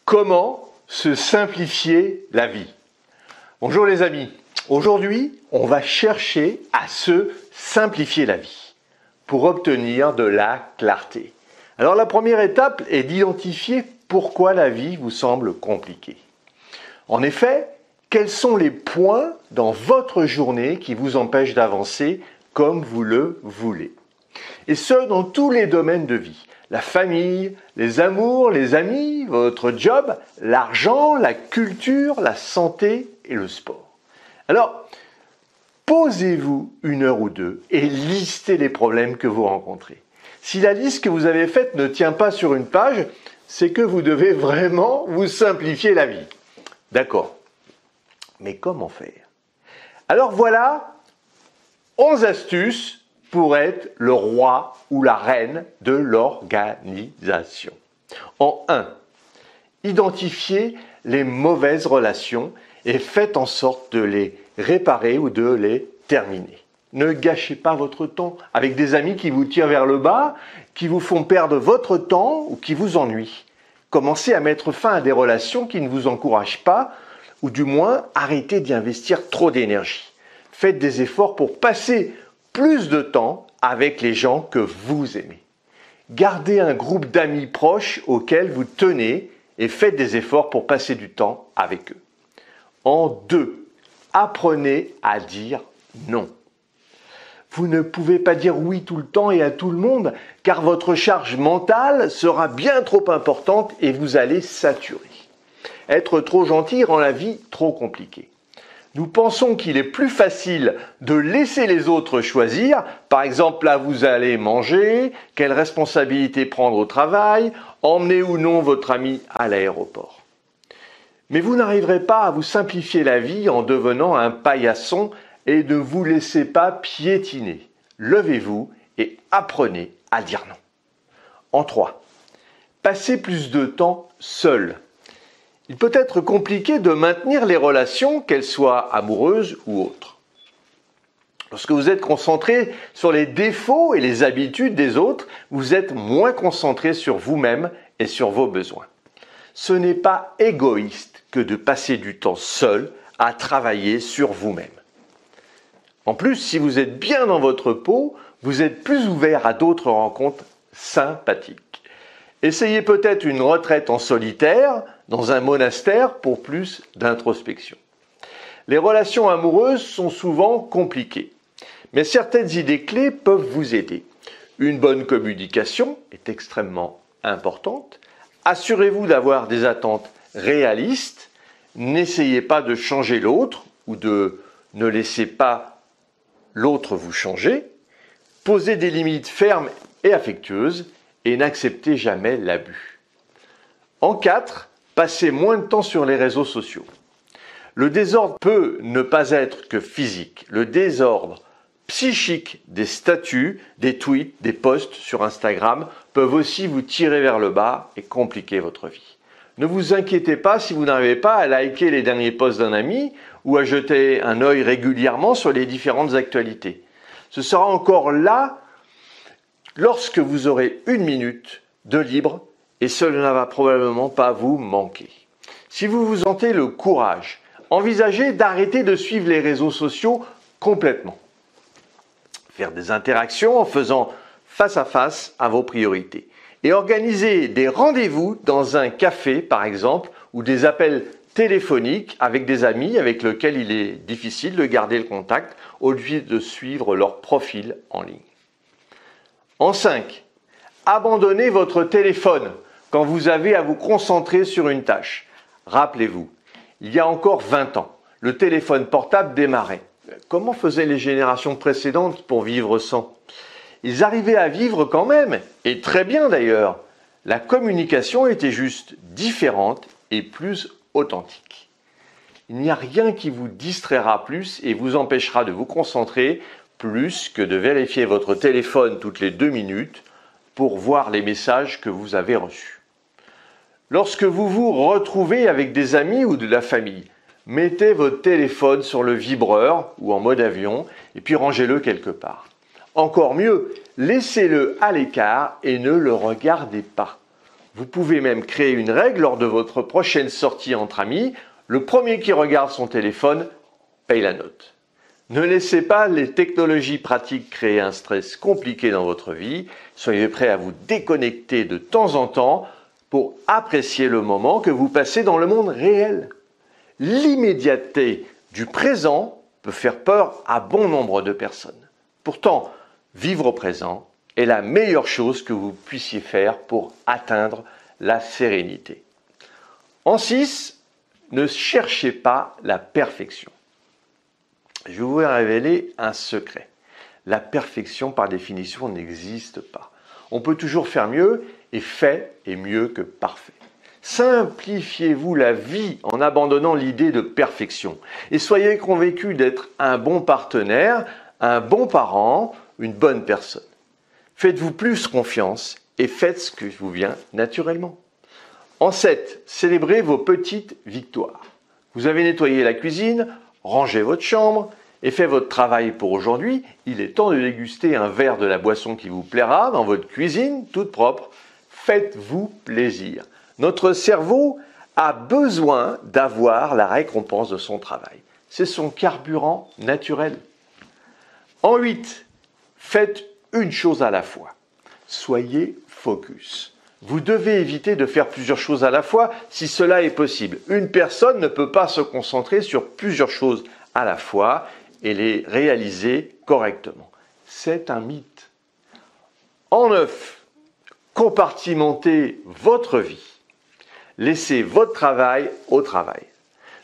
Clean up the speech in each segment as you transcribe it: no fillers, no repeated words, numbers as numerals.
Comment se simplifier la vie? Bonjour les amis, aujourd'hui on va chercher à se simplifier la vie pour obtenir de la clarté. Alors la première étape est d'identifier pourquoi la vie vous semble compliquée. En effet, quels sont les points dans votre journée qui vous empêchent d'avancer comme vous le voulez? Et ce, dans tous les domaines de vie. La famille, les amours, les amis, votre job, l'argent, la culture, la santé et le sport. Alors, posez-vous une heure ou deux et listez les problèmes que vous rencontrez. Si la liste que vous avez faite ne tient pas sur une page, c'est que vous devez vraiment vous simplifier la vie. D'accord. Mais comment faire? Alors voilà 11 astuces pour être le roi ou la reine de l'organisation. En 1, identifiez les mauvaises relations et faites en sorte de les réparer ou de les terminer. Ne gâchez pas votre temps avec des amis qui vous tirent vers le bas, qui vous font perdre votre temps ou qui vous ennuient. Commencez à mettre fin à des relations qui ne vous encouragent pas ou du moins arrêtez d'y investir trop d'énergie. Faites des efforts pour passer plus de temps avec les gens que vous aimez. Gardez un groupe d'amis proches auxquels vous tenez et faites des efforts pour passer du temps avec eux. En 2, apprenez à dire non. Vous ne pouvez pas dire oui tout le temps et à tout le monde car votre charge mentale sera bien trop importante et vous allez saturer. Être trop gentil rend la vie trop compliquée. Nous pensons qu'il est plus facile de laisser les autres choisir, par exemple là vous allez manger, quelle responsabilité prendre au travail, emmener ou non votre ami à l'aéroport. Mais vous n'arriverez pas à vous simplifier la vie en devenant un paillasson et ne vous laissez pas piétiner. Levez-vous et apprenez à dire non. En 3, passez plus de temps seul. Il peut être compliqué de maintenir les relations, qu'elles soient amoureuses ou autres. Lorsque vous êtes concentré sur les défauts et les habitudes des autres, vous êtes moins concentré sur vous-même et sur vos besoins. Ce n'est pas égoïste que de passer du temps seul à travailler sur vous-même. En plus, si vous êtes bien dans votre peau, vous êtes plus ouvert à d'autres rencontres sympathiques. Essayez peut-être une retraite en solitaire, dans un monastère pour plus d'introspection. Les relations amoureuses sont souvent compliquées, mais certaines idées clés peuvent vous aider. Une bonne communication est extrêmement importante. Assurez-vous d'avoir des attentes réalistes. N'essayez pas de changer l'autre ou de ne laissez pas l'autre vous changer. Posez des limites fermes et affectueuses et n'acceptez jamais l'abus. En 4, passez moins de temps sur les réseaux sociaux. Le désordre peut ne pas être que physique. Le désordre psychique des statuts, des tweets, des posts sur Instagram peuvent aussi vous tirer vers le bas et compliquer votre vie. Ne vous inquiétez pas si vous n'arrivez pas à liker les derniers posts d'un ami ou à jeter un œil régulièrement sur les différentes actualités. Ce sera encore là lorsque vous aurez 1 minute de libre et cela ne va probablement pas vous manquer. Si vous vous sentez le courage, envisagez d'arrêter de suivre les réseaux sociaux complètement. Faire des interactions en faisant face à vos priorités. Et organisez des rendez-vous dans un café par exemple ou des appels téléphoniques avec des amis avec lesquels il est difficile de garder le contact au lieu de suivre leur profil en ligne. En 5, abandonnez votre téléphone quand vous avez à vous concentrer sur une tâche. Rappelez-vous, il y a encore 20 ans, le téléphone portable démarrait. Comment faisaient les générations précédentes pour vivre sans? Ils arrivaient à vivre quand même, et très bien d'ailleurs. La communication était juste différente et plus authentique. Il n'y a rien qui vous distraira plus et vous empêchera de vous concentrer plus que de vérifier votre téléphone toutes les 2 minutes pour voir les messages que vous avez reçus. Lorsque vous vous retrouvez avec des amis ou de la famille, mettez votre téléphone sur le vibreur ou en mode avion et puis rangez-le quelque part. Encore mieux, laissez-le à l'écart et ne le regardez pas. Vous pouvez même créer une règle lors de votre prochaine sortie entre amis. Le premier qui regarde son téléphone paye la note. Ne laissez pas les technologies pratiques créer un stress compliqué dans votre vie. Soyez prêts à vous déconnecter de temps en temps pour apprécier le moment que vous passez dans le monde réel. L'immédiateté du présent peut faire peur à bon nombre de personnes. Pourtant, vivre au présent est la meilleure chose que vous puissiez faire pour atteindre la sérénité. En 6, ne cherchez pas la perfection. Je vais vous révéler un secret. La perfection, par définition, n'existe pas. On peut toujours faire mieux, et fait est mieux que parfait. Simplifiez-vous la vie en abandonnant l'idée de perfection et soyez convaincus d'être un bon partenaire, un bon parent, une bonne personne. Faites-vous plus confiance et faites ce qui vous vient naturellement. En 7, célébrez vos petites victoires. Vous avez nettoyé la cuisine, rangé votre chambre et fait votre travail pour aujourd'hui. Il est temps de déguster un verre de la boisson qui vous plaira dans votre cuisine toute propre. Faites-vous plaisir. Notre cerveau a besoin d'avoir la récompense de son travail. C'est son carburant naturel. En 8, faites une chose à la fois. Soyez focus. Vous devez éviter de faire plusieurs choses à la fois si cela est possible. Une personne ne peut pas se concentrer sur plusieurs choses à la fois et les réaliser correctement. C'est un mythe. En 9, compartimentez votre vie. Laissez votre travail au travail.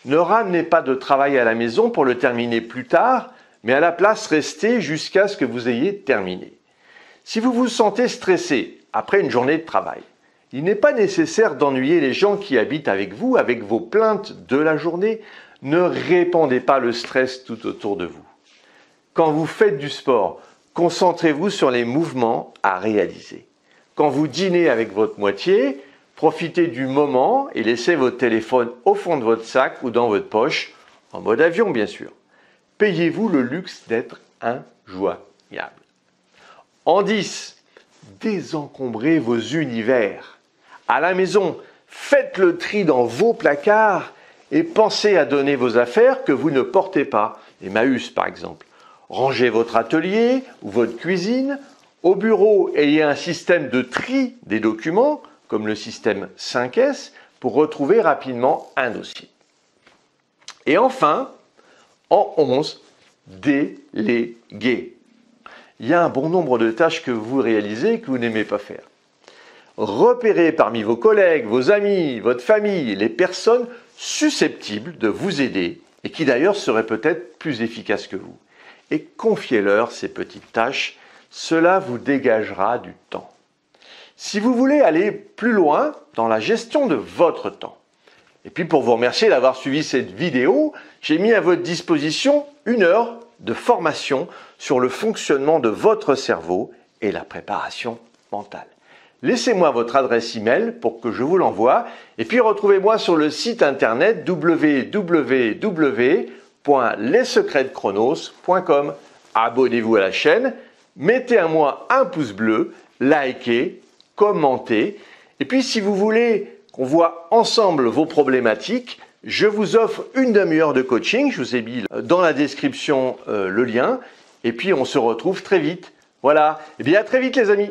Ne ramenez pas de travail à la maison pour le terminer plus tard, mais à la place, restez jusqu'à ce que vous ayez terminé. Si vous vous sentez stressé après une journée de travail, il n'est pas nécessaire d'ennuyer les gens qui habitent avec vous avec vos plaintes de la journée. Ne répandez pas le stress tout autour de vous. Quand vous faites du sport, concentrez-vous sur les mouvements à réaliser. Quand vous dînez avec votre moitié, profitez du moment et laissez votre téléphone au fond de votre sac ou dans votre poche, en mode avion bien sûr. Payez-vous le luxe d'être injoignable. En 10, désencombrez vos univers. À la maison, faites le tri dans vos placards et pensez à donner vos affaires que vous ne portez pas. Emmaüs par exemple. Rangez votre atelier ou votre cuisine. Au bureau, ayez un système de tri des documents, comme le système 5S, pour retrouver rapidement un dossier. Et enfin, en 11, déléguer. Il y a un bon nombre de tâches que vous réalisez et que vous n'aimez pas faire. Repérez parmi vos collègues, vos amis, votre famille, les personnes susceptibles de vous aider et qui d'ailleurs seraient peut-être plus efficaces que vous. Et confiez-leur ces petites tâches, cela vous dégagera du temps. Si vous voulez aller plus loin dans la gestion de votre temps, et puis pour vous remercier d'avoir suivi cette vidéo, j'ai mis à votre disposition 1 heure de formation sur le fonctionnement de votre cerveau et la préparation mentale. Laissez-moi votre adresse email pour que je vous l'envoie et puis retrouvez-moi sur le site internet www.lessecretsdechronos.com. Abonnez-vous à la chaîne, mettez-moi un pouce bleu, likez, commentez et puis si vous voulez qu'on voit ensemble vos problématiques, je vous offre une demi-heure de coaching, je vous ai mis dans la description le lien et puis on se retrouve très vite. Voilà, et bien à très vite les amis.